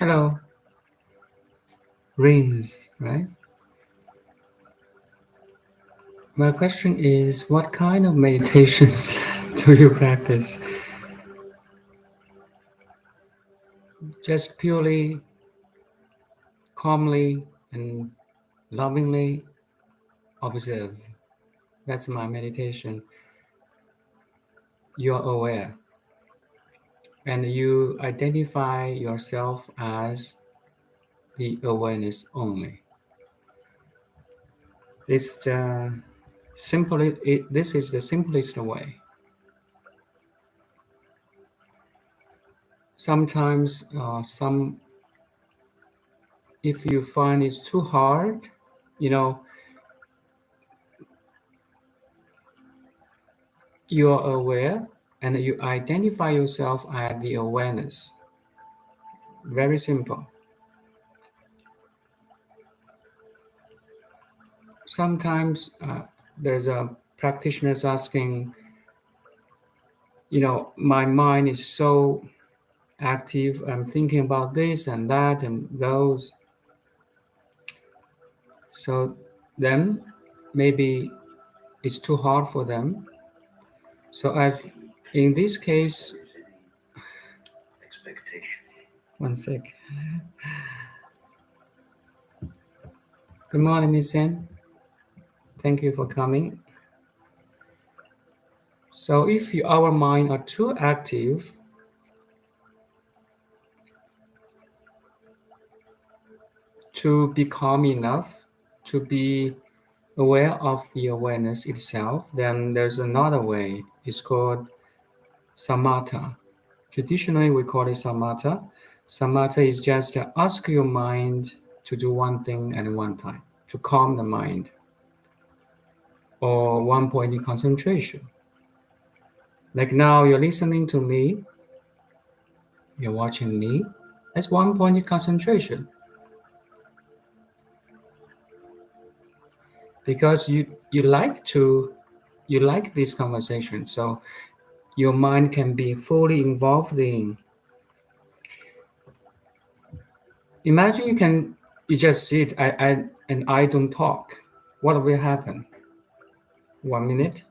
Hello, rings, right? My question is, what kind of meditations do you practice? Just purely, calmly, and lovingly observe. That's my meditation. You're aware, and you identify yourself as the awareness only. It's the this is the simplest way. Sometimes, if you find it's too hard, you know, you are aware and you identify yourself as the awareness. Very simple. Sometimes there's a practitioners asking, my mind is so active. I'm thinking about this and that and those. So then maybe it's too hard for them. So in this case, one sec. Good morning, Miss Sen. Thank you for coming. So if our mind are too active, to be calm enough to be aware of the awareness itself, then there's another way. It's called samatha. Traditionally, we call it samatha. Samatha is just to ask your mind to do one thing at one time, to calm the mind, or one point in concentration. Like now, you're listening to me, you're watching me. That's one point in concentration. Because you like this conversation, so your mind can be fully involved in. Imagine you just sit and I don't talk. What will happen? 1 minute.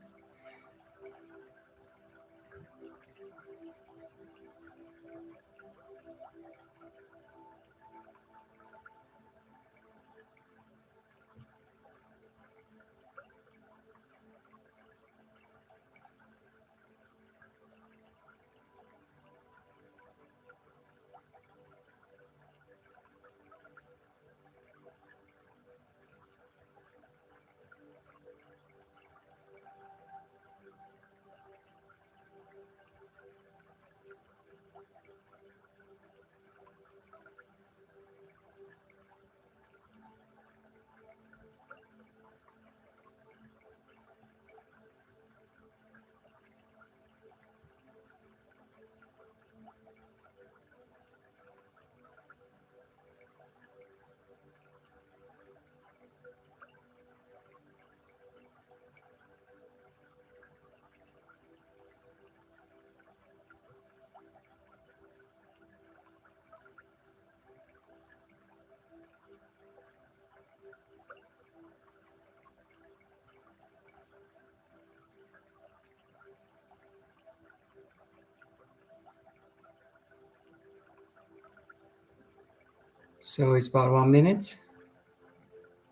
So it's about 1 minute.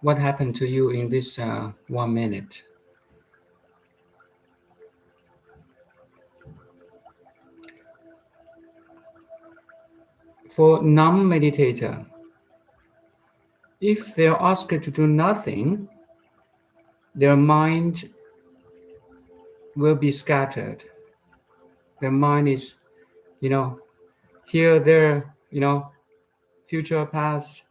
What happened to you in this 1 minute? For non-meditator, if they're asked to do nothing, their mind will be scattered. Their mind is, here, there, future, past.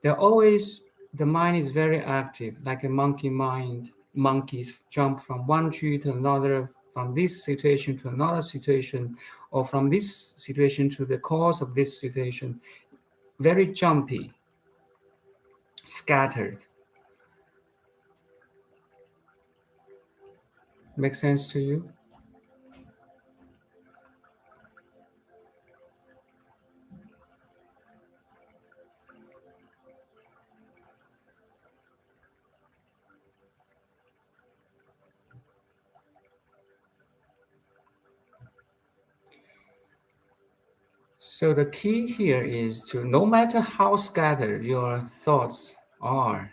They're always, the mind is very active, like a monkey mind. Monkeys jump from one tree to another, from this situation to another situation, or from this situation to the cause of this situation. Very jumpy, scattered. Make sense to you? So the key here is to, no matter how scattered your thoughts are,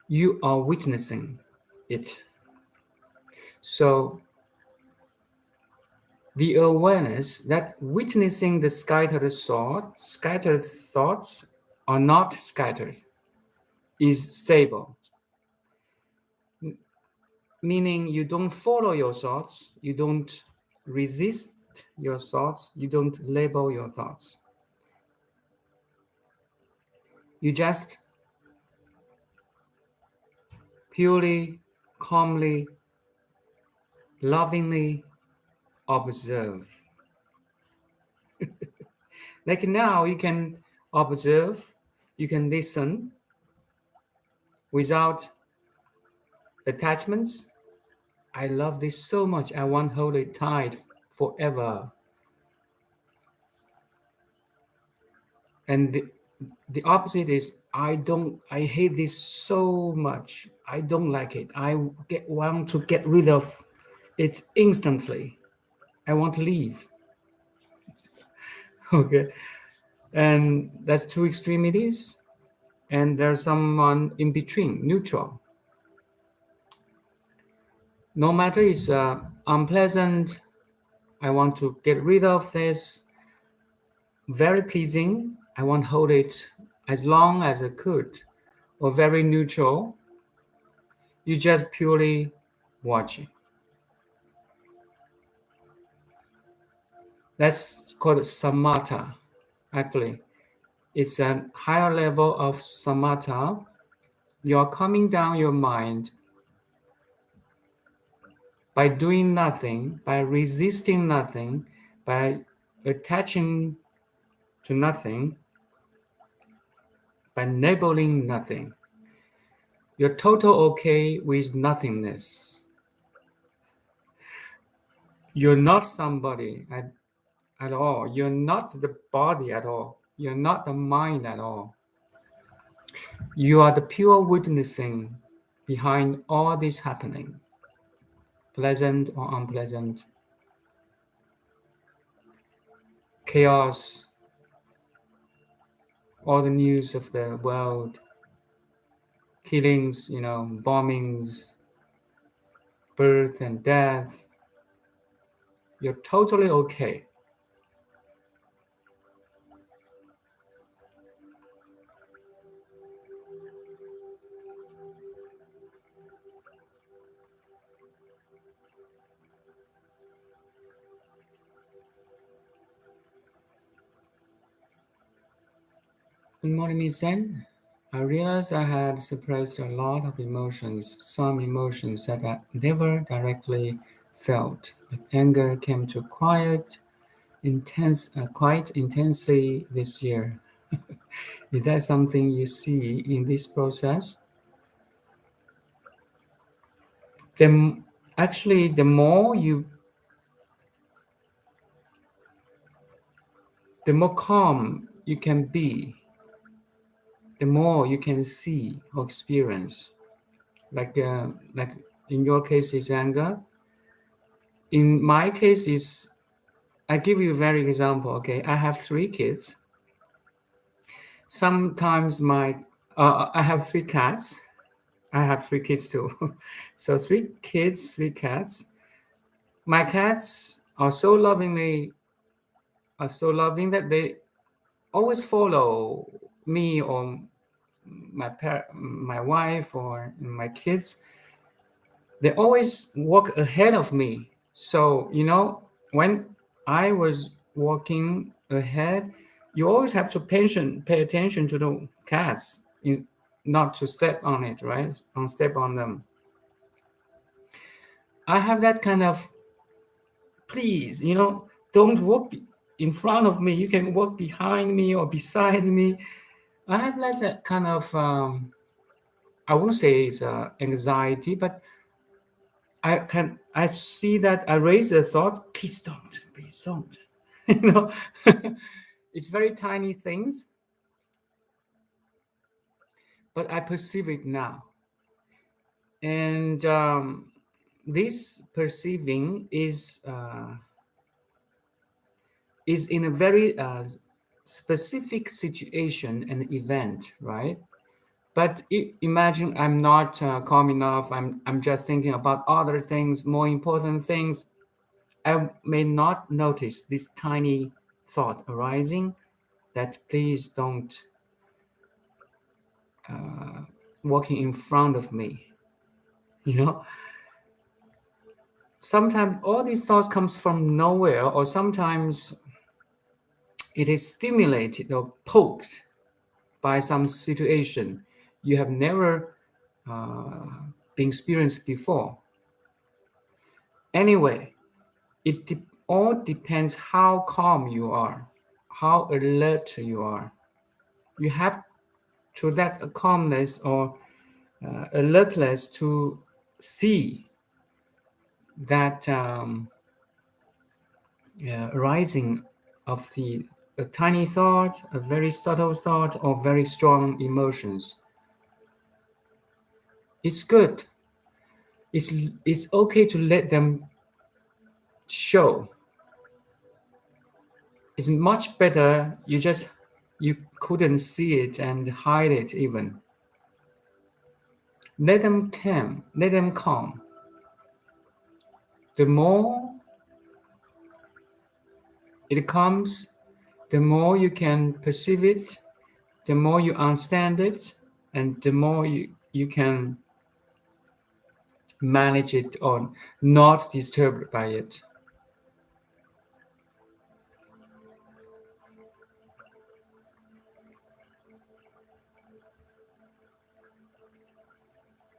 you are witnessing it. So the awareness that witnessing the scattered thoughts are not scattered, is stable. Meaning you don't follow your thoughts, you don't resist your thoughts, you don't label your thoughts. You just purely, calmly, lovingly observe. Like now, you can observe, you can listen without attachments. I love this so much. I want to hold it tight forever. And the opposite is I hate this so much. I don't like it. Want to get rid of it instantly. I want to leave. Okay. And that's two extremities. And there's someone in between, neutral. No matter it's unpleasant, I want to get rid of this. Very pleasing, I want to hold it as long as I could. Or very neutral, you just purely watching. That's called samatha, actually. It's a higher level of samatha. You're calming down your mind by doing nothing, by resisting nothing, by attaching to nothing, by labeling nothing. You're total okay with nothingness. You're not somebody at all. You're not the body at all. You're not the mind at all. You are the pure witnessing behind all this happening, pleasant or unpleasant, chaos, all the news of the world, killings, bombings, birth and death. You're totally okay. Good morning, Miss Zen. I realized I had suppressed a lot of emotions, some emotions that I never directly felt. Like anger came to quite intensely this year. Is that something you see in this process? Actually, the more calm you can be, the more you can see or experience. Like in your case is anger. In my case is, I give you a very example. Okay, I have 3 kids. Sometimes I have 3 cats. I have 3 kids too. So 3 kids, 3 cats. My cats are so loving that they always follow me or my wife or my kids. They always walk ahead of me. So when I was walking ahead, you always have to pay attention to the cats, not to step on it, right? Don't step on them. I have that kind of, please, don't walk in front of me. You can walk behind me or beside me. I have like that kind of, I won't say it's anxiety, but I see that I raise the thought, please don't. It's very tiny things, but I perceive it now. And this perceiving is is in a very specific situation and event, right? But imagine I'm not calm enough. I'm just thinking about other things, more important things. I may not notice this tiny thought arising that please don't walking in front of me. You know, sometimes all these thoughts comes from nowhere, or sometimes it is stimulated or poked by some situation you have never uh, been experienced before. Anyway, all depends how calm you are, how alert you are. You have to that calmness or alertness to see that arising of the a tiny thought, a very subtle thought, or very strong emotions. It's good. It's okay to let them show. It's much better you couldn't see it and hide it even. Let them come. The more it comes, the more you can perceive it, the more you understand it, and the more you can manage it or not disturbed by it.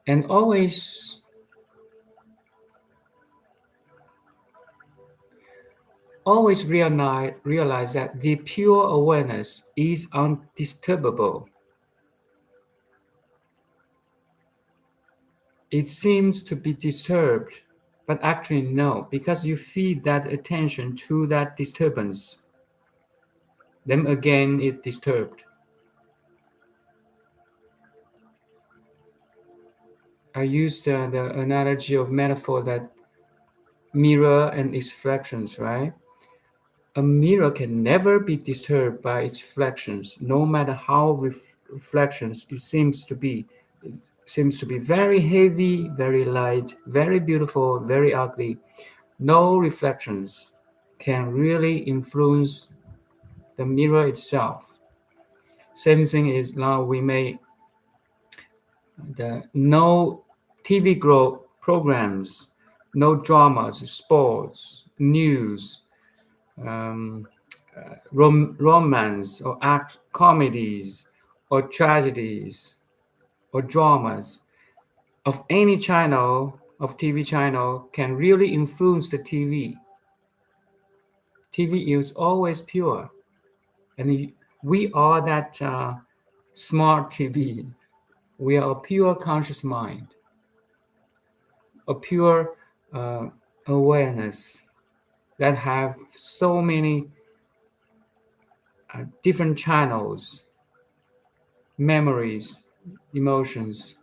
And always realize that the pure awareness is undisturbable. It seems to be disturbed, but actually no, because you feed that attention to that disturbance, then again it disturbed. I used the analogy of metaphor that mirror and its reflections, right? A mirror can never be disturbed by its reflections, no matter how reflections it seems to be. It seems to be very heavy, very light, very beautiful, very ugly. No reflections can really influence the mirror itself. Same thing is now we may the no TV programs, no dramas, sports, news, um, romance or act comedies or tragedies or dramas of any channel of TV channel can really influence the TV. TV is always pure, and we are that smart TV. We are a pure conscious mind, a pure uh, awareness that have so many different channels, memories, emotions.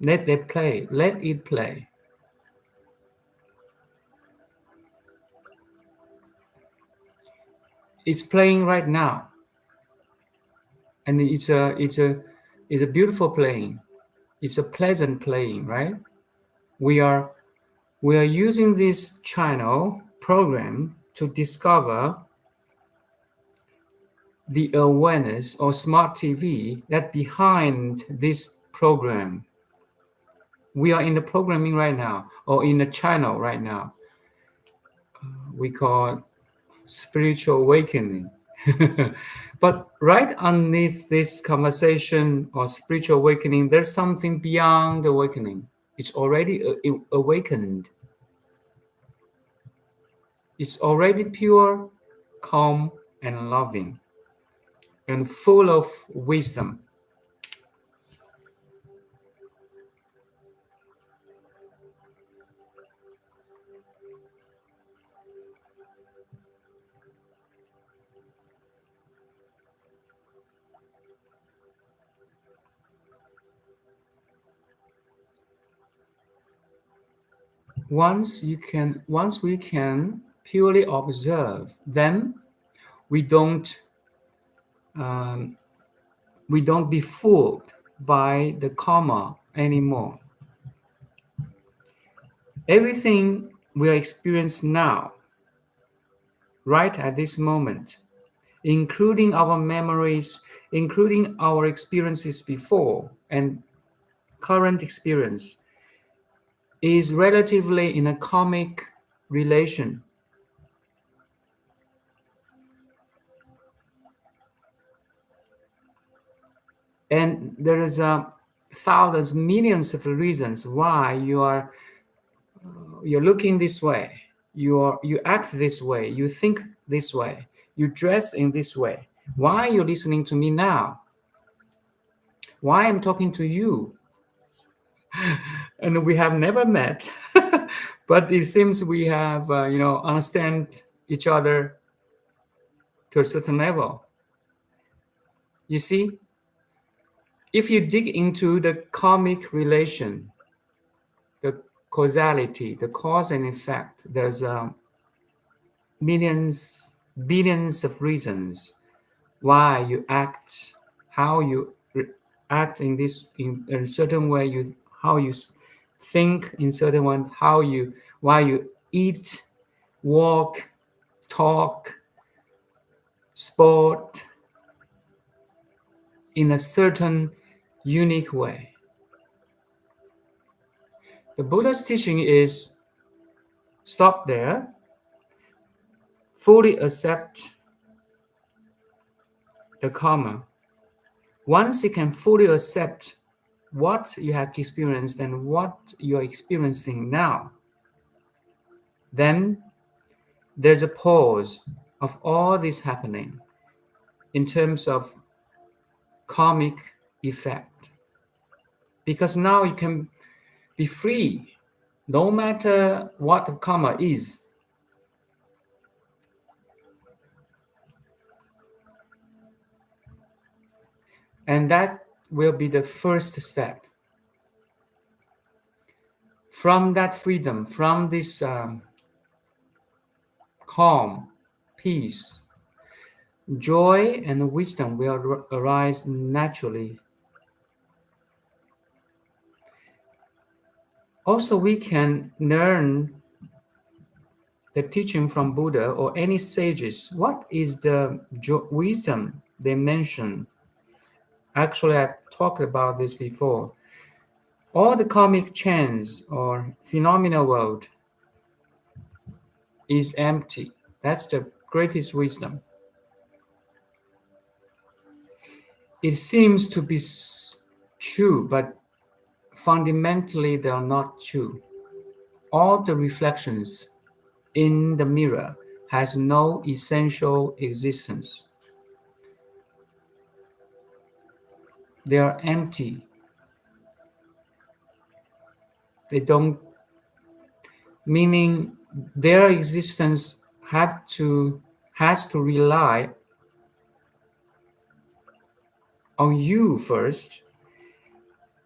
Let it play. Let it play. It's playing right now, and it's a beautiful playing. It's a pleasant playing, right? We are we are using this channel program to discover the awareness or smart TV that behind this program. We are in the programming right now, or in the channel right now. We call spiritual awakening. But right underneath this conversation or spiritual awakening, there's something beyond awakening. It's already awakened. It's already pure, calm, and loving, and full of wisdom. Once we can purely observe, then we don't um, be fooled by the karma anymore. Everything we experience now, right at this moment, including our memories, including our experiences before and current experience, is relatively in a karmic relation. And there is thousands, millions of reasons why you're looking this way, you act this way, you think this way, you dress in this way. Why you're listening to me now? Why I'm talking to you? And we have never met, but it seems we have, understand each other to a certain level. You see, if you dig into the karmic relation, the causality, the cause and effect, there's millions, billions of reasons why you act, how you act in this in a certain way, how you think in certain one, why you eat, walk, talk, sport in a certain unique way. The Buddha's teaching is stop there, fully accept the karma. Once you can fully accept what you have experienced and what you're experiencing now, then there's a pause of all this happening in terms of karmic effect. Because now you can be free, no matter what the karma is. And that will be the first step. From that freedom, from this calm, peace, joy and wisdom will arise naturally. Also, we can learn the teaching from Buddha or any sages. What is the wisdom they mention? Actually, I've talked about this before. All the karmic chains or phenomenal world is empty. That's the greatest wisdom. It seems to be true, but fundamentally they are not true. All the reflections in the mirror has no essential existence. They are empty. They don't, meaning their existence has to rely on you first,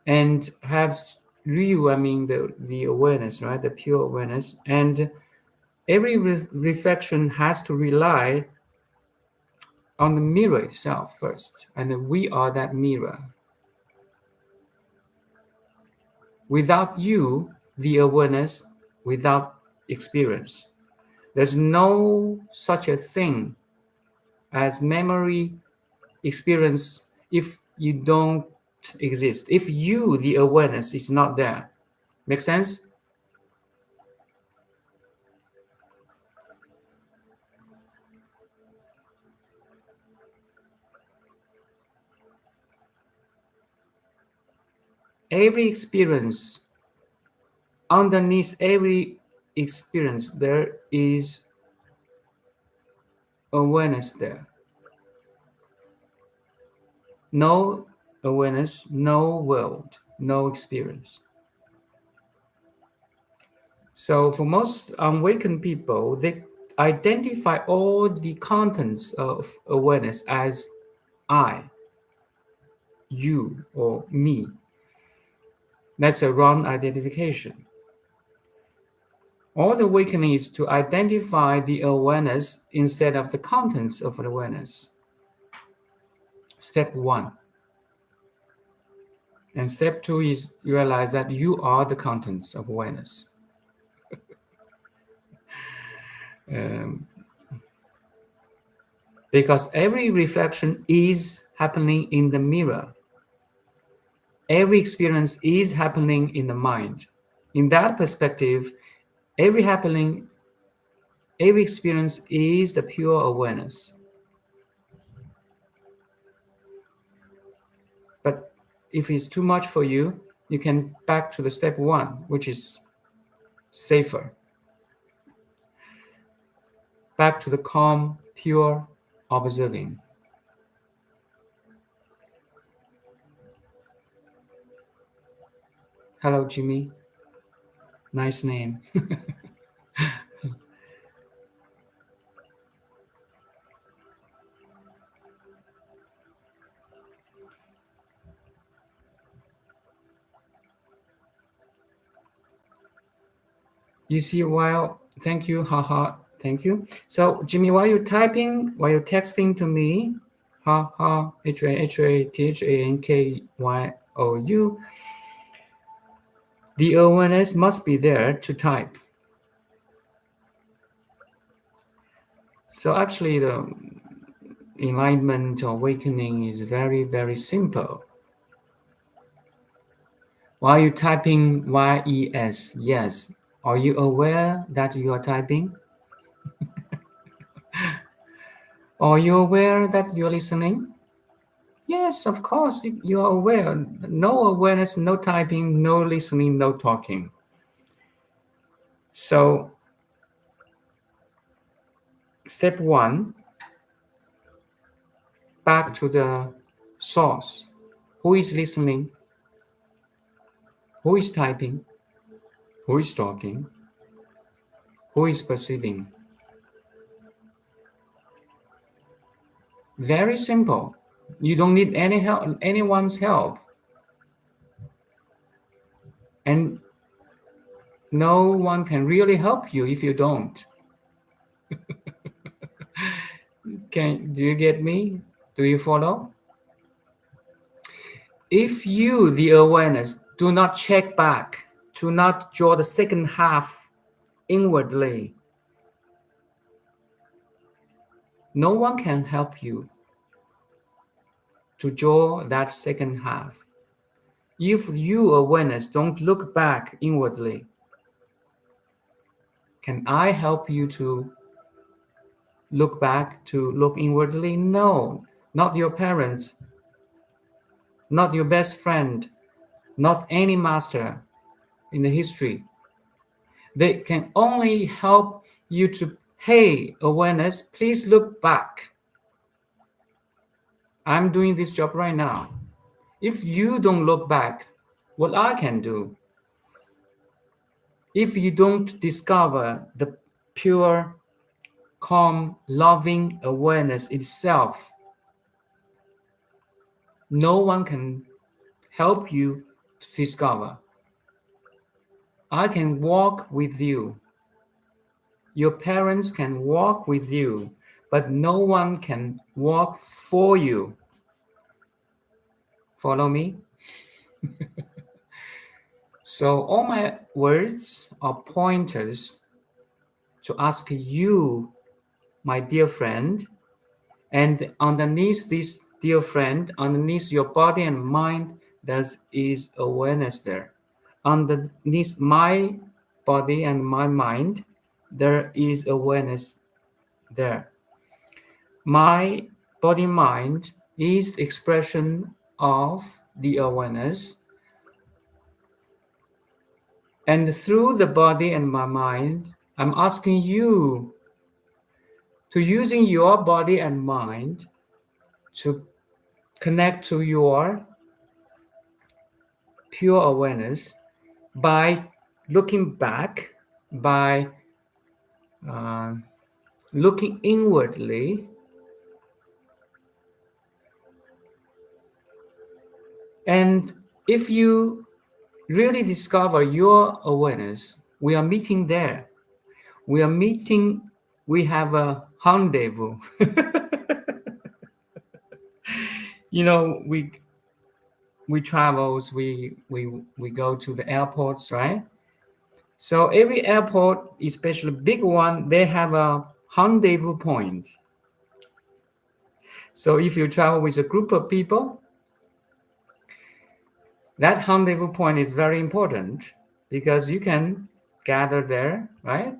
and have you, I mean the awareness, right? The pure awareness. And every reflection has to rely on the mirror itself first. And we are that mirror. Without you, the awareness, without experience. There's no such a thing as memory experience if you don't exist. If you, the awareness, is not there. Make sense? Every experience, underneath every experience, there is awareness there. No awareness, no world, no experience. So for most awakened people, they identify all the contents of awareness as I, you, or me. That's a wrong identification. All the awakening is to identify the awareness instead of the contents of the awareness. Step 1. And step 2 is realize that you are the contents of awareness. Because every reflection is happening in the mirror. Every experience is happening in the mind. In that perspective, every experience is the pure awareness. But if it's too much for you, you can back to the step 1, which is safer. Back to the calm, pure observing. Hello, Jimmy. Nice name. You see, thank you, haha, thank you. So, Jimmy, while you're texting to me, haha, HATHANKYOU, the awareness must be there to type. So actually, the enlightenment or awakening is very, very simple. While you're typing YES, yes, are you aware that you are typing? Are you aware that you're listening? Yes, of course, you are aware. No awareness, no typing, no listening, no talking. So, step 1, back to the source. Who is listening? Who is typing? Who is talking? Who is perceiving? Very simple. You don't need any help, anyone's help. And no one can really help you if you don't. Do you get me? Do you follow? If you, the awareness, do not check back, do not draw the second half inwardly, no one can help you to draw that second half. If you, awareness, don't look back inwardly, can I help you to look back, to look inwardly? No, not your parents, not your best friend, not any master in the history. They can only help you to, hey, awareness, please look back. I'm doing this job right now. If you don't look back, what I can do? If you don't discover the pure, calm, loving awareness itself, no one can help you to discover. I can walk with you. Your parents can walk with you, but no one can walk for you. Follow me? So all my words are pointers to ask you, my dear friend, and underneath this dear friend, underneath your body and mind, there is awareness there. Underneath my body and my mind, there is awareness there. My body mind is the expression of the awareness. And through the body and my mind, I'm asking you to using your body and mind to connect to your pure awareness by looking back, by looking inwardly, and if you really discover your awareness, we are meeting there. We are meeting, we have a rendezvous. You know, we travels, we go to the airports, right? So every airport, especially big one, they have a rendezvous point. So if you travel with a group of people, that rendezvous point is very important because you can gather there, right?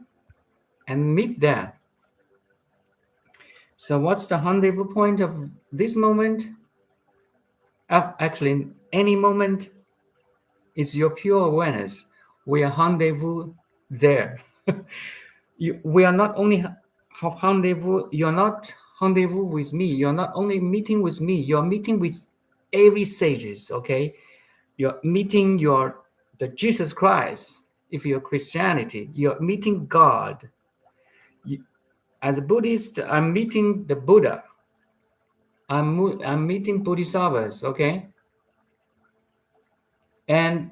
And meet there. So what's the rendezvous point of this moment? Actually, any moment is your pure awareness. We are rendezvous there. We are not only rendezvous, you're not rendezvous with me. You're not only meeting with me, you're meeting with every sages, okay? You're meeting the Jesus Christ. If you're Christianity, you're meeting God. You, as a Buddhist, I'm meeting the Buddha. I'm meeting Bodhisattvas, okay? And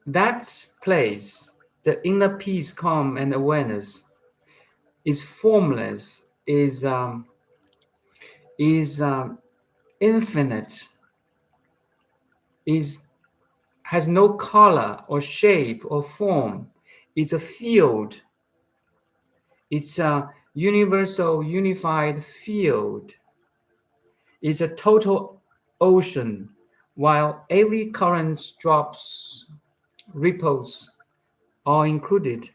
that place, the inner peace, calm, and awareness, is formless, is infinite, is has no color or shape or form. It's a field. It's a universal, unified field. It's a total ocean, while every current drops, ripples are included.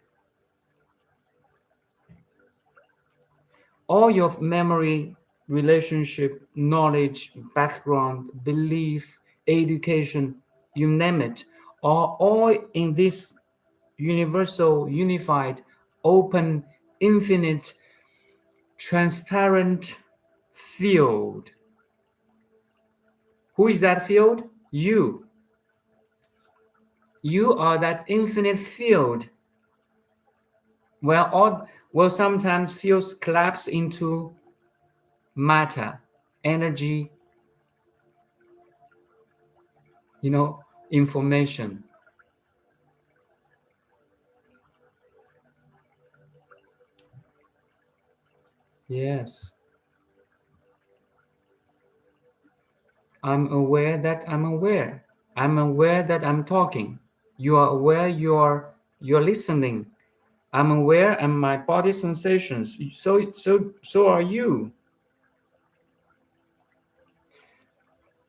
All your memory, relationship, knowledge, background, belief, education, you name it, are all in this universal, unified, open, infinite, transparent field. Who is that field? You. You are that infinite field where sometimes fields collapse into matter, energy, information. Yes. I'm aware that I'm aware. I'm aware that I'm talking. You are aware you're listening. I'm aware and my body sensations. So are you.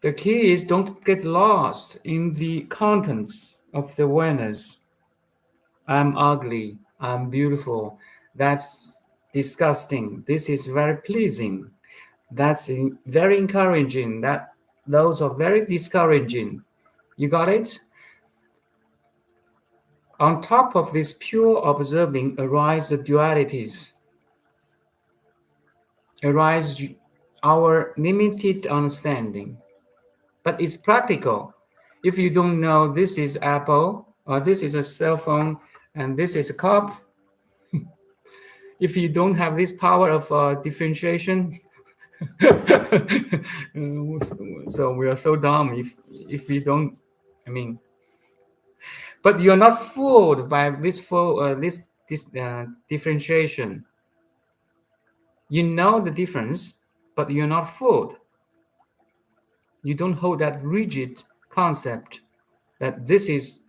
The key is don't get lost in the contents of the awareness. I'm ugly. I'm beautiful. That's disgusting. This is very pleasing. That's very encouraging. Those are very discouraging. You got it? On top of this pure observing arise the dualities, arise our limited understanding. But it's practical. If you don't know this is apple, or this is a cell phone, and this is a cup, if you don't have this power of differentiation, so we are so dumb if we don't. I mean, but you're not fooled by this differentiation. You know the difference, but you're not fooled. You don't hold that rigid concept that this is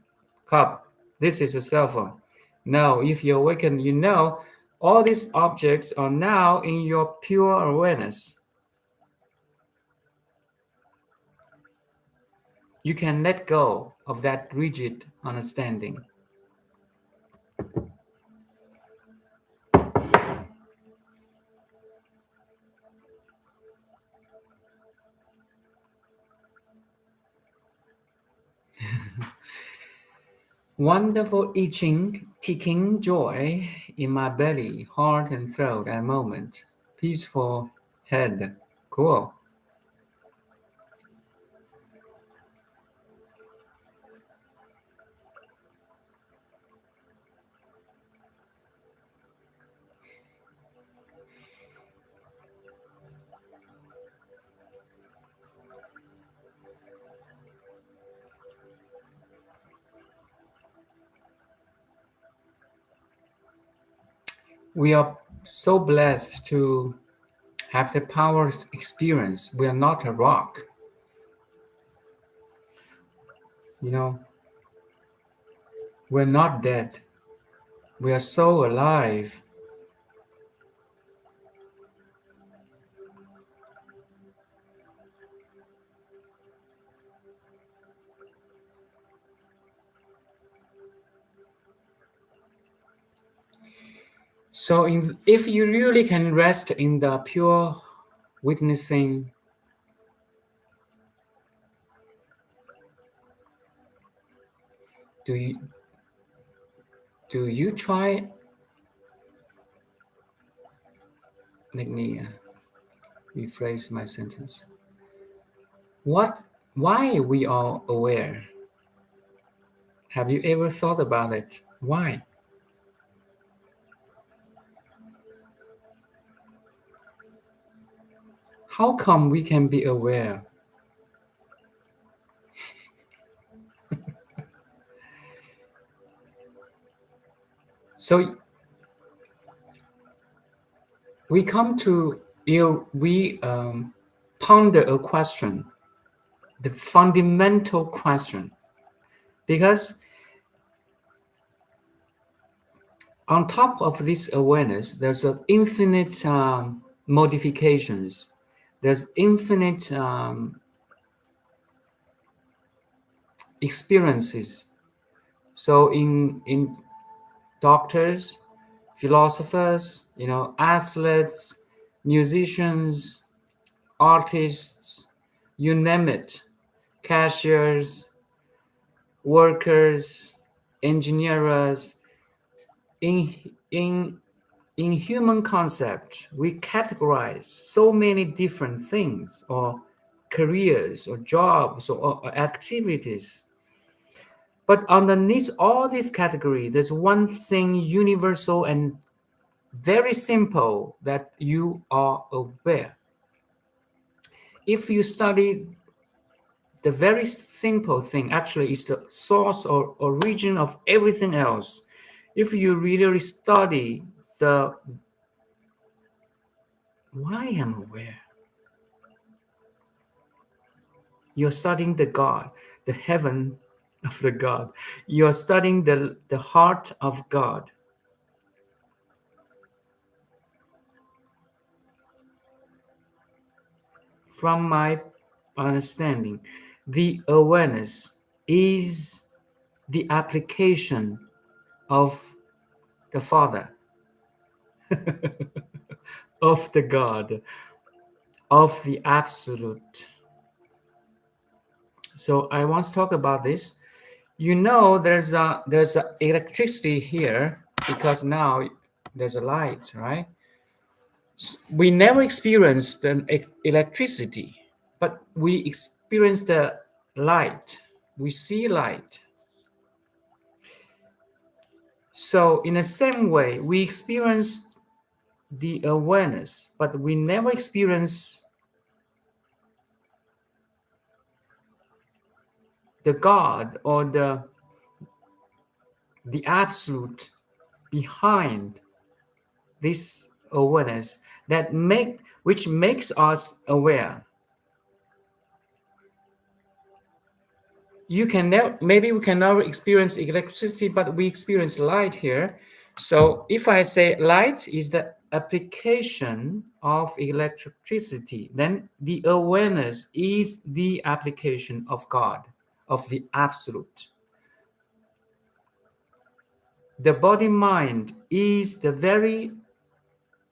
cup, this is a cell phone. No, if you awaken, you know all these objects are now in your pure awareness. You can let go of that rigid understanding. Wonderful itching, ticking joy in my belly, heart, and throat at a moment. Peaceful head. Cool. We are so blessed to have the power experience. We are not a rock. You know, we're not dead. We are so alive. So if you really can rest in the pure witnessing, do you try? Let me rephrase my sentence. Why we are aware? Have you ever thought about it? Why? How come we can be aware? So we come to we ponder a question, the fundamental question, because on top of this awareness, there's an infinite modifications. There's infinite experiences. So in doctors, philosophers, athletes, musicians, artists, you name it, cashiers, workers, engineers. In human concept, we categorize so many different things or careers or jobs or activities. But underneath all these categories, there's one thing universal and very simple that you are aware. If you study the very simple thing, actually is the source or origin of everything else. If you really study the why I'm aware, you're studying the God, the heaven of the God. You're studying the heart of God. From my understanding, the awareness is the application of the Father, of the God, of the Absolute. So I want to talk about this. There's a electricity here because now there's a light, right? We never experienced the electricity, but we experience the light. We see light. So in the same way, we experience the awareness, but we never experience the God or the absolute behind this awareness which makes us aware. Maybe we can never experience electricity, but we experience light here. So if I say light is the application of electricity, then the awareness is the application of God, of the absolute. The body mind is the very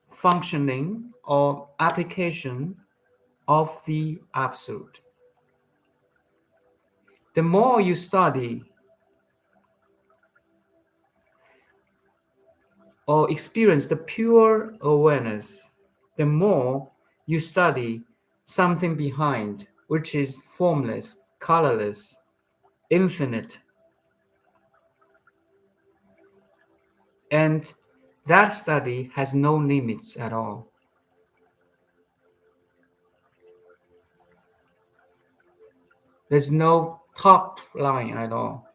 functioning or application of the absolute. The more you study or experience the pure awareness, the more you study something behind, which is formless, colorless, infinite. And that study has no limits at all. There's no top line at all.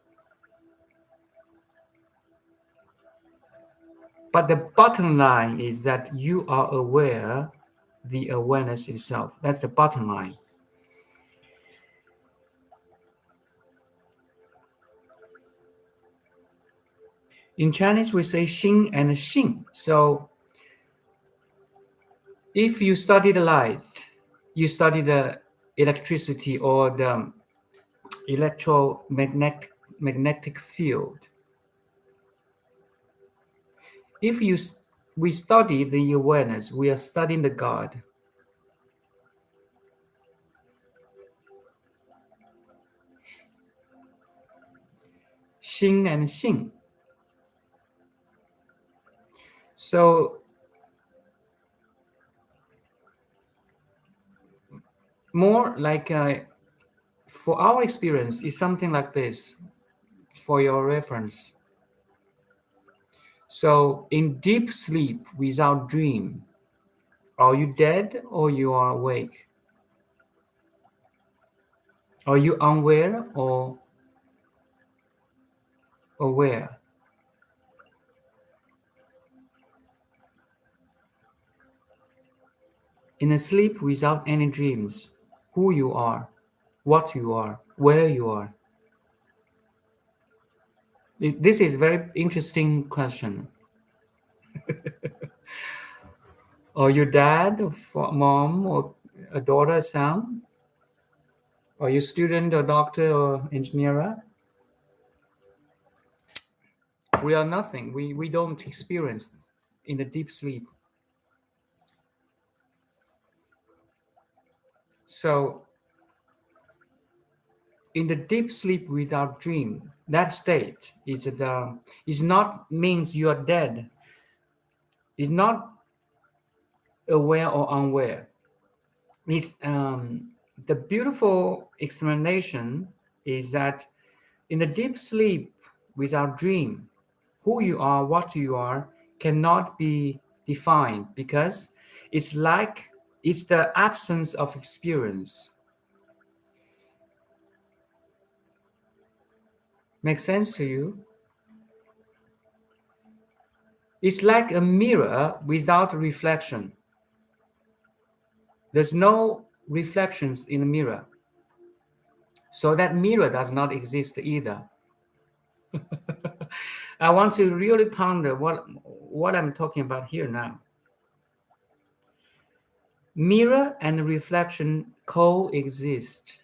But the bottom line is that you are aware, the awareness itself. That's the bottom line. In Chinese, we say xing and xing. So if you study the light, you study the electricity or the electromagnetic field. If we study the awareness, we are studying the God. Xing and xing. So more like for our experience is something like this, for your reference. So in deep sleep without dream, are you dead or you are awake? Are you unaware or aware? In a sleep without any dreams, who you are, what you are, where you are. This is a very interesting question. Are you dad, mom, or a daughter, a son? Are you student, or doctor, or engineer? We are nothing. We don't experience in the deep sleep. So in the deep sleep without dream, that state is not means you are dead. It's not aware or unaware. It's, the beautiful explanation is that in the deep sleep without dream, who you are, what you are, cannot be defined because it's the absence of experience. Make sense to you? It's like a mirror without reflection. There's no reflections in the mirror. So that mirror does not exist either. I want to really ponder what I'm talking about here now. Mirror and reflection coexist.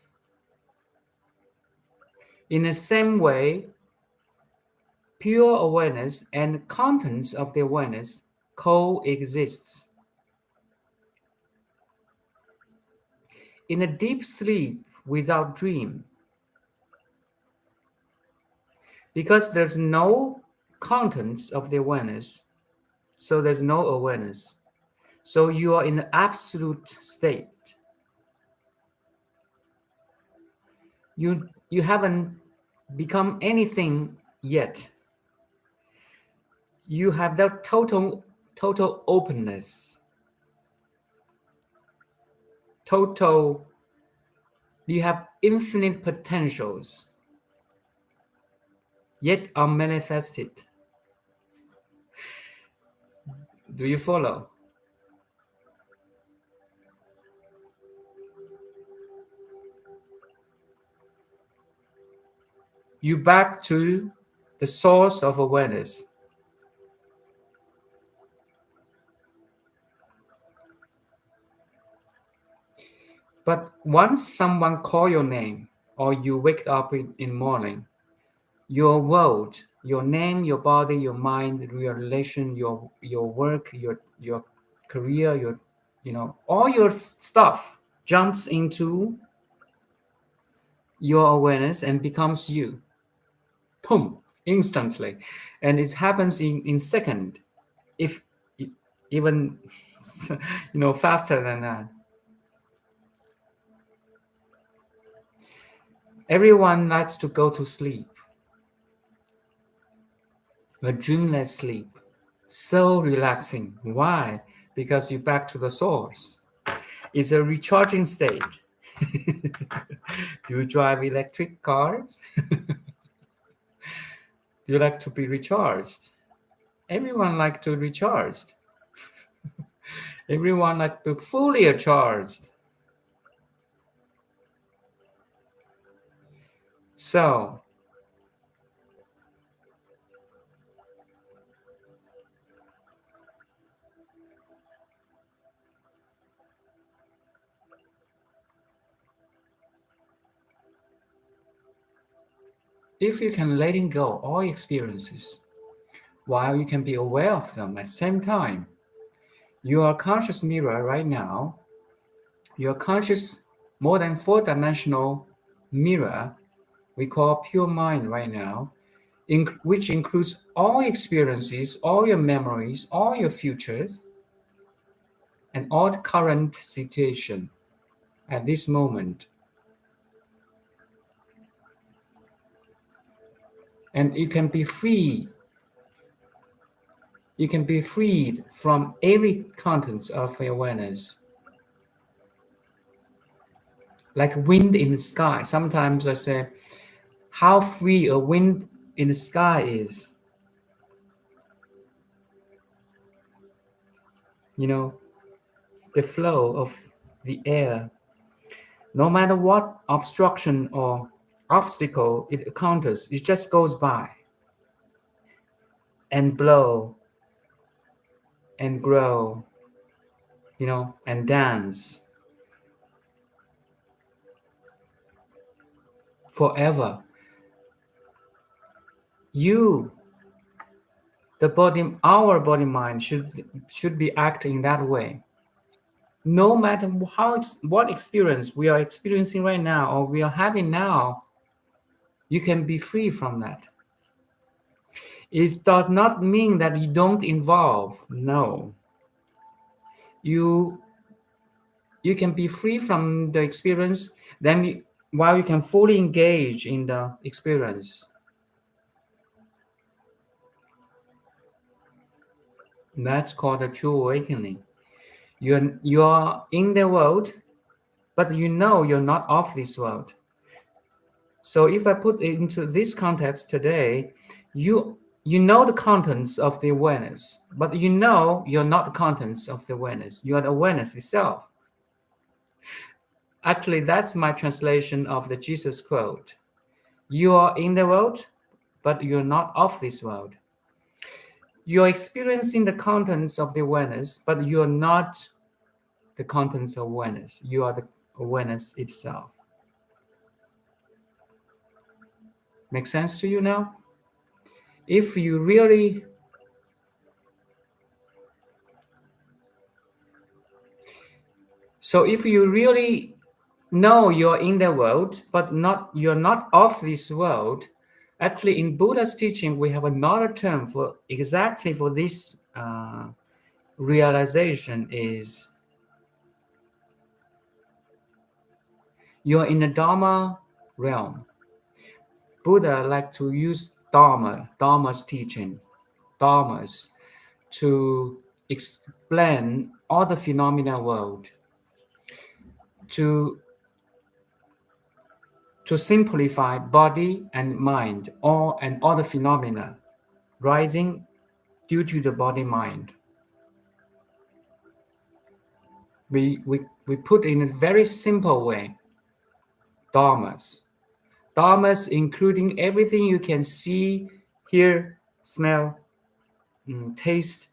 In the same way, pure awareness and contents of the awareness coexists. In a deep sleep without dream, because there's no contents of the awareness, so there's no awareness. So you are in the absolute state. You haven't become anything yet. You have that total openness. You have infinite potentials, yet unmanifested. Do you follow? You back to the source of awareness. But once someone call your name or you wake up in morning, your world, your name, your body, your mind, your relation, your work, your career, all your stuff jumps into your awareness and becomes you. Boom, instantly. And it happens in second, if even faster than that. Everyone likes to go to sleep, a dreamless sleep. So relaxing. Why? Because you're back to the source. It's a recharging state. Do you drive electric cars? Do you like to be recharged? Everyone like to recharged. Everyone like to fully charged. So if you can letting go all experiences, while you can be aware of them at the same time, you are a conscious mirror right now. Your conscious, more than four-dimensional mirror we call pure mind right now, which includes all experiences, all your memories, all your futures, and all the current situation at this moment. And you can be free. You can be freed from every contents of awareness. Like wind in the sky. Sometimes I say, how free a wind in the sky is. You know, the flow of the air. No matter what obstruction or obstacle it encounters, it just goes by and blow and grow, and dance forever. Our body mind should be acting that way. No matter what experience we are experiencing right now or we are having now, you can be free from that. It does not mean that you don't involve. No. You can be free from the experience, then while you can fully engage in the experience. That's called a true awakening. You're in the world, but you're not of this world. So if I put it into this context today, you know the contents of the awareness, but you're not the contents of the awareness. You are the awareness itself. Actually, that's my translation of the Jesus quote. You are in the world, but you're not of this world. You're experiencing the contents of the awareness, but you're not the contents of awareness. You are the awareness itself. Make sense to you now? If you really know you're in the world, but you're not of this world, actually in Buddha's teaching, we have another term for exactly for this realization is you're in the Dharma realm. Buddha liked to use Dharma's teaching, Dharmas, to explain all the phenomena world, to simplify body and mind, and all the phenomena rising due to the body mind. We put in a very simple way, Dharmas. Dharmas including everything you can see, hear, smell, taste,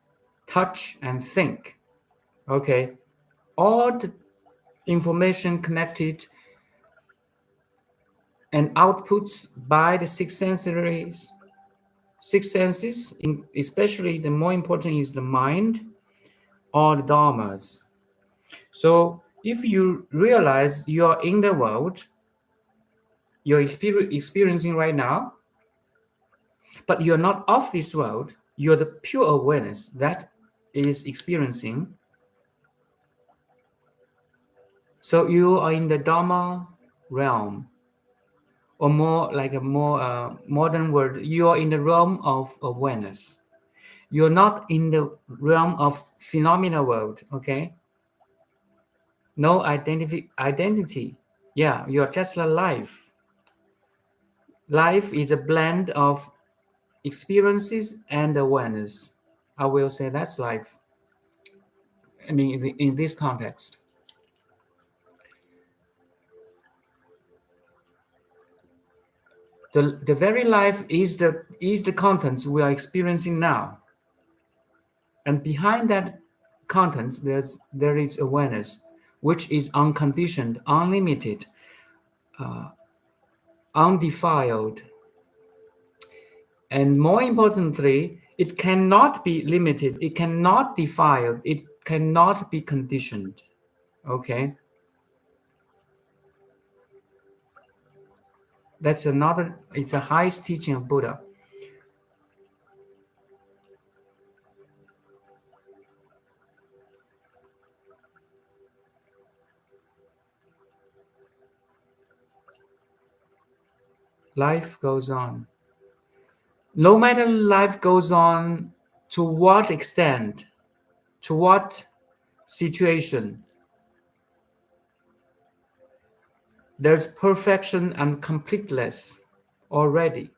touch, and think. Okay, all the information connected and outputs by the six senses, especially the more important is the mind or the dharmas. So if you realize you are in the world, you're experiencing right now, but you're not of this world, you're the pure awareness that is experiencing. So you are in the Dharma realm, or more like a more modern word, you are in the realm of awareness. You're not in the realm of phenomena world, okay? No identity. Yeah, you're just a life. Life is a blend of experiences and awareness. I will say that's life. I mean, in this context. The very life is the contents we are experiencing now. And behind that contents, there is awareness, which is unconditioned, unlimited, undefiled, and more importantly, it cannot be limited, it cannot defiled, it cannot be conditioned. Okay, that's another. It's the highest teaching of Buddha. Life goes on. No matter life goes on to what extent, to what situation, there's perfection and completeness already.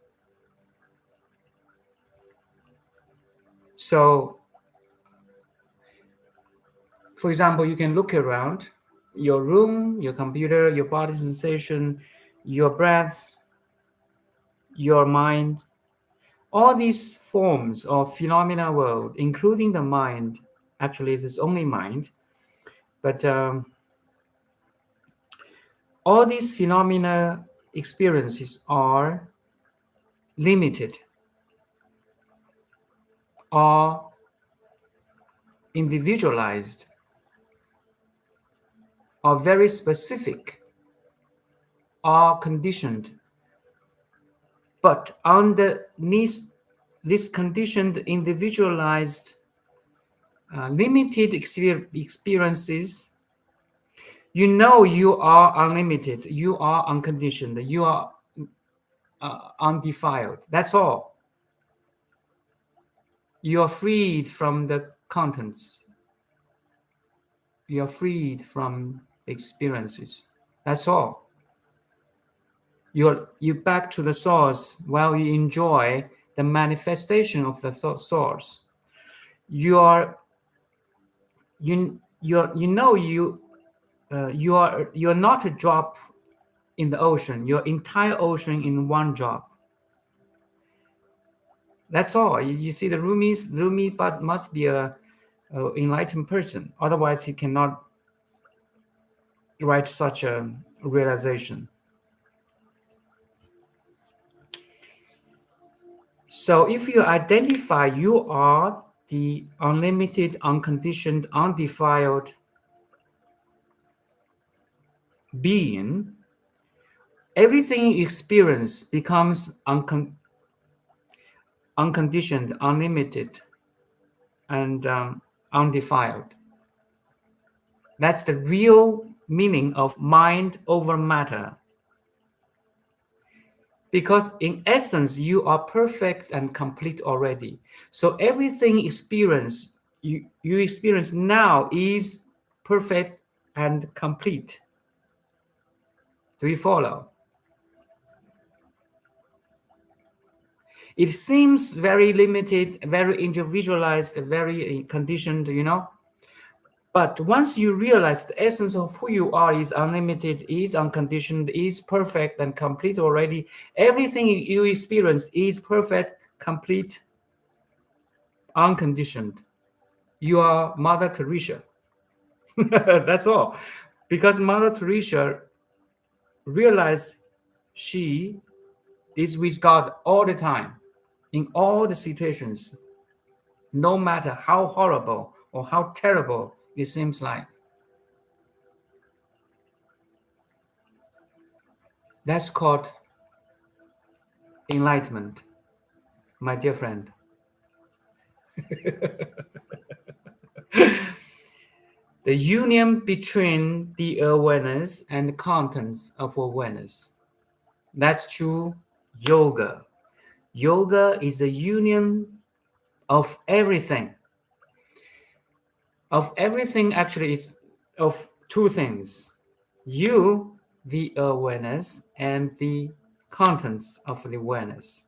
So, for example, you can look around your room, your computer, your body sensation, your breath, your mind, all these forms of phenomena world, including the mind. Actually, it is only mind, but all these phenomena experiences are limited, are individualized, are very specific, are conditioned. But underneath this conditioned, individualized, limited experiences, you know you are unlimited, you are unconditioned, you are undefiled. That's all. You are freed from the contents. You are freed from experiences. That's all. You're back to the source while you enjoy the manifestation of the source. You are you're not a drop in the ocean. Your entire ocean in one drop. That's all. You see, Rumi but must be a enlightened person. Otherwise, he cannot write such a realization. So if you identify you are the unlimited, unconditioned, undefiled being, everything you experience becomes unconditioned, unlimited, and undefiled. That's the real meaning of mind over matter. Because in essence, you are perfect and complete already. So everything you experience now is perfect and complete. Do you follow? It seems very limited, very individualized, very conditioned, But once you realize the essence of who you are is unlimited, is unconditioned, is perfect and complete already, everything you experience is perfect, complete, unconditioned. You are Mother Teresa. That's all. Because Mother Teresa realized she is with God all the time, in all the situations, no matter how horrible or how terrible it seems like. That's called enlightenment, my dear friend. The union between the awareness and the contents of awareness. That's true yoga. Yoga is the union of everything. Of everything, actually, it's of two things. You, the awareness, and the contents of the awareness.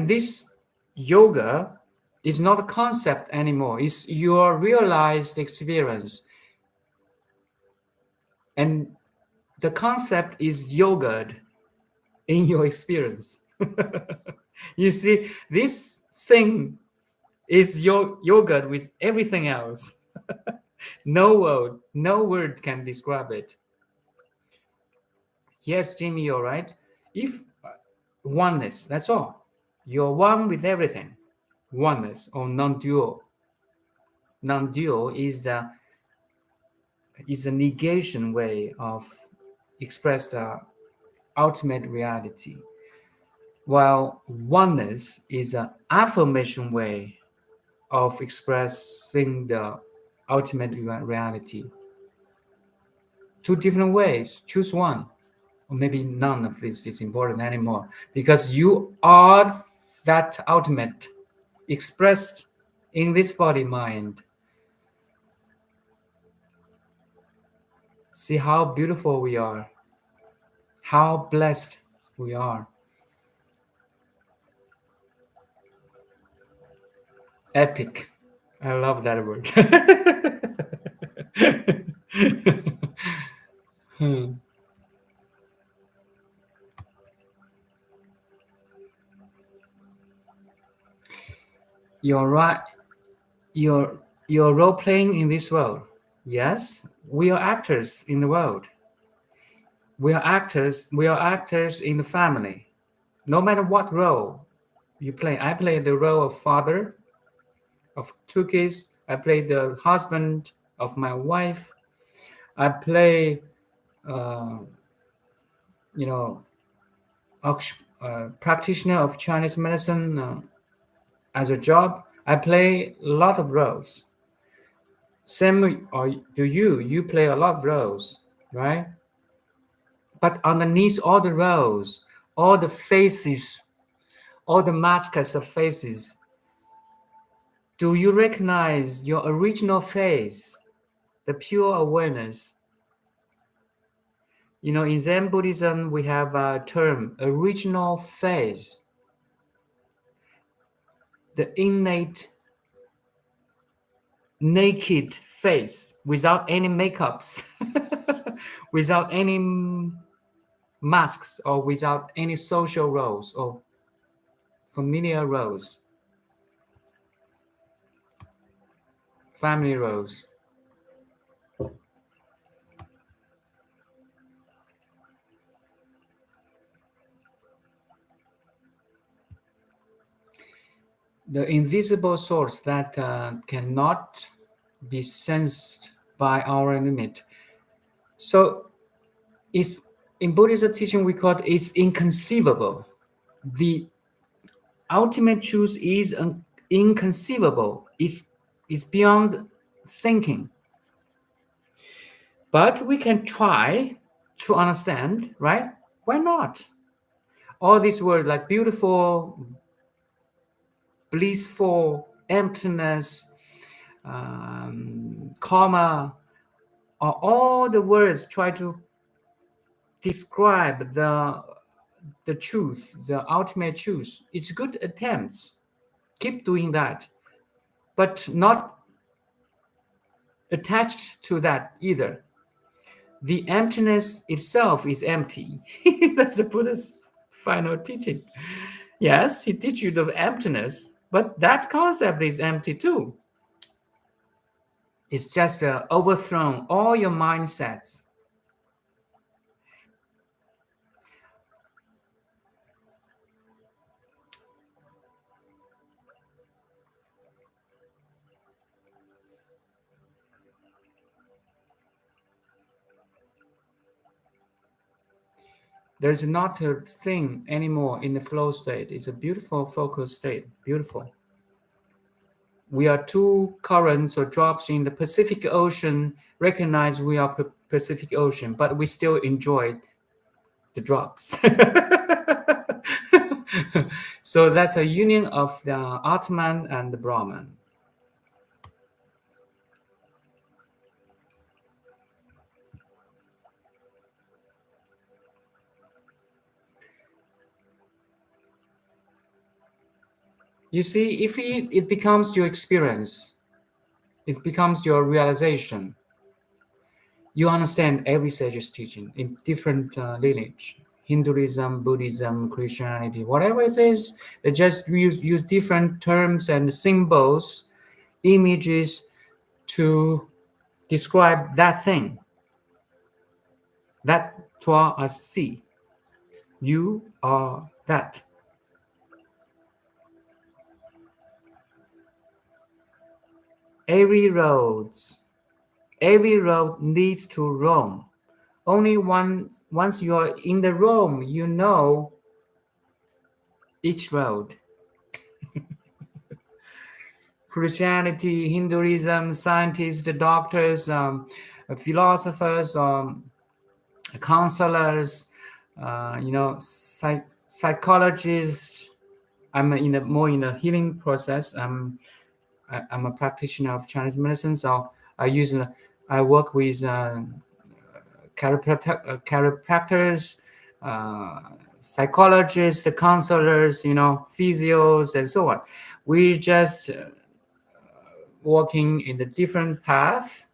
And this yoga is not a concept anymore. It's your realized experience. And the concept is yogurt in your experience. You see, this thing is your yogurt with everything else. No word can describe it. Yes, Jimmy, you're right. If oneness, that's all. You're one with everything. Oneness or non-dual. Non-dual is the negation way of express the ultimate reality, while oneness is an affirmation way of expressing the ultimate reality. Two different ways. Choose one, or maybe none of this is important anymore, because you are that ultimate expressed in this body mind. See how beautiful we are, how blessed we are. Epic. I love that word. You're right. You're role playing in this world. Yes, we are actors in the world. We are actors. We are actors in the family. No matter what role you play, I play the role of father of two kids. I play the husband of my wife. I play, uh, you know, practitioner of Chinese medicine as a job. I play a lot of roles. Same or do you? You play a lot of roles, right? But underneath all the roles, all the faces, all the masks of faces, do you recognize your original face, the pure awareness? You know, in Zen Buddhism, we have a term, original face, the innate, naked face without any makeups, without any masks, or without any social roles or familiar roles, family roles. The invisible source that cannot be sensed by our limit. So it's in Buddhist teaching we call it's inconceivable. The ultimate truth is inconceivable. It's beyond thinking. But we can try to understand, right? Why not? All these words like beautiful, blissful, emptiness, karma, are all the words try to describe the truth, the ultimate truth. It's good attempts. Keep doing that, but not attached to that either. The emptiness itself is empty. That's the Buddha's final teaching. Yes, he teaches you the emptiness, but that concept is empty too. It's just overthrown all your mindsets. There's not a thing anymore in the flow state. It's a beautiful focus state. Beautiful. We are two currents or drops in the Pacific Ocean. Recognize we are Pacific Ocean, but we still enjoy the drops. So that's a union of the Atman and the Brahman. You see, if it becomes your experience, it becomes your realization. You understand every sage's teaching in different lineage. Hinduism, Buddhism, Christianity, whatever it is, they just use different terms and symbols, images to describe that thing. That toi asi. You are that. Every road, every road leads to Rome. Only once you are in the Rome, you know each road. Christianity, Hinduism, scientists, the doctors, philosophers, counselors, psychologists. I'm more in a healing process. I'm a practitioner of Chinese medicine, so I work with chiropractors, uh, psychologists, the counselors, physios, and so on. We just walking in the different path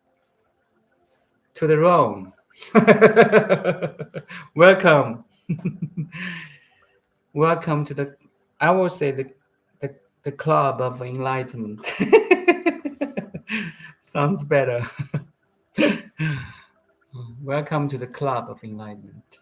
to the Rome. Welcome, welcome to the. I will say the club of enlightenment. Sounds better. Welcome to the club of enlightenment.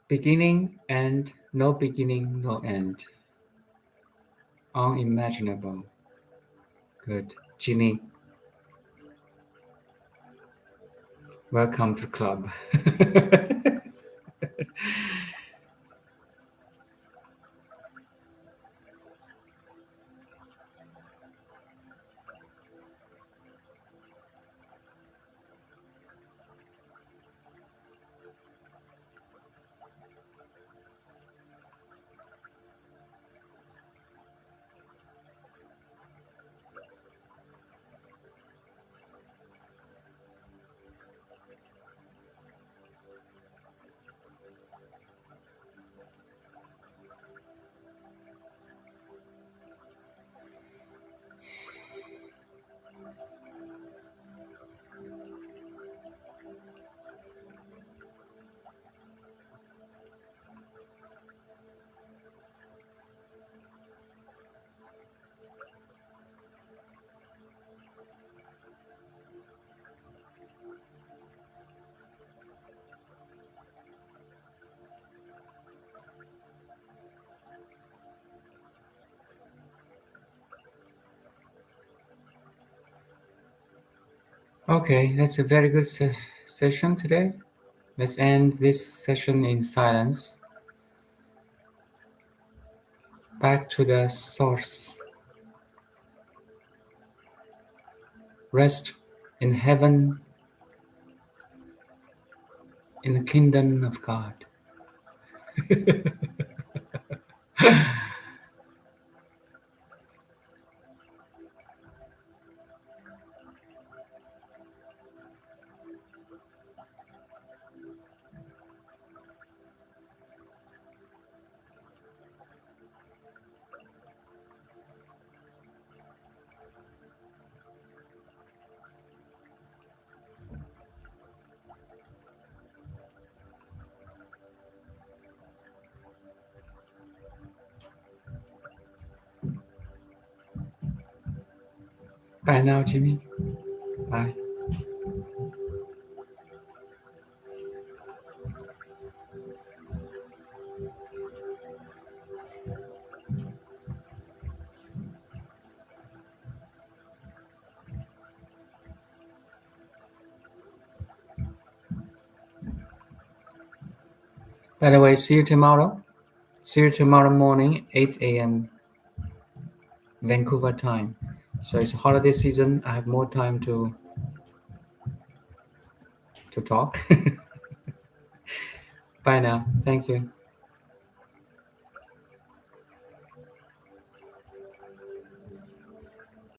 Beginning and no beginning, no end. Unimaginable. Good. Ginny, welcome to the club. Okay, that's a very good session today. Let's end this session in silence. Back to the source. Rest in heaven, in the kingdom of God. Bye now, Jimmy. Bye. By the way, see you tomorrow. See you tomorrow morning, 8 a.m. Vancouver time. So it's holiday season. I have more time to talk. Bye now. Thank you.